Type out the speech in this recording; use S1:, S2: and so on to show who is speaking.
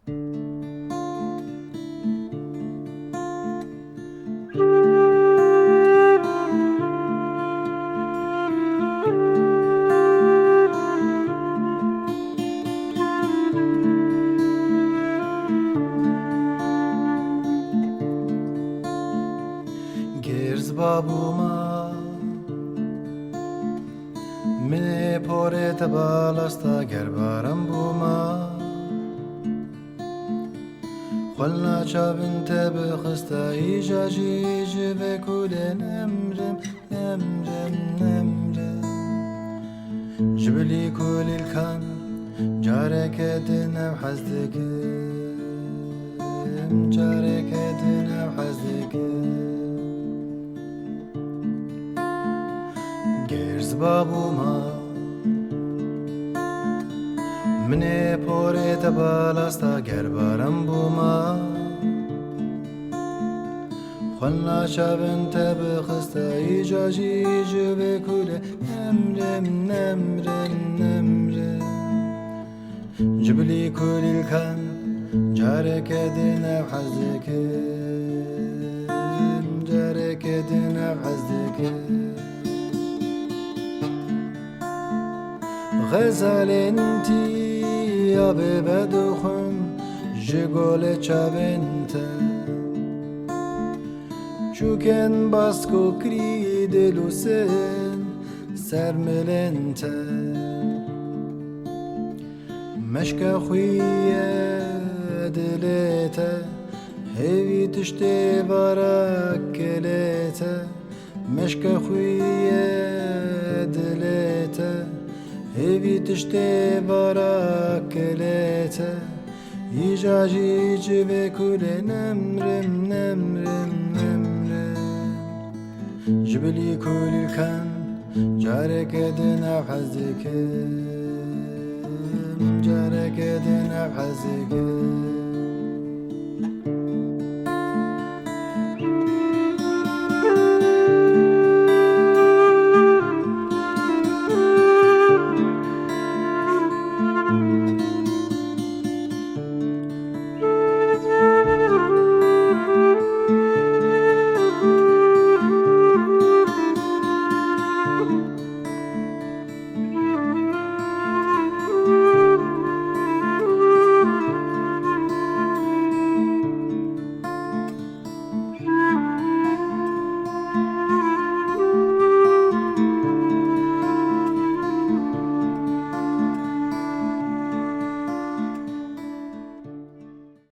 S1: گرز بابوما من پورت بالاستا گربارم بوما خلنا چابنت بخستا ایجاجی جبه کل نمرم نمرم نمرم جبلي كل الكان جارك دنا وحزدك جارك دنا وحزدك گرز بابوما مني پورت بالاستا گربارم بوما خلنا شابنت بخستا ایجاجی جبه کل نمرم نمرم نمرم جبلي كل الكان جارك دنا وحزدك جارك دنا وحزدك غزال انتي يا ببدخن جگول چابنت چوکن باسکو کری دلوسن سرملنت مشکا خویه دلتا هیوی تشتی بارا کلتا مشکا خویه دلتا هیوی تشتی بارا کلتا ایجاجی جبه کل نمرم نمرم نمرم جبلي كل الكان جارك دنا وحزك جارك دنا وحزك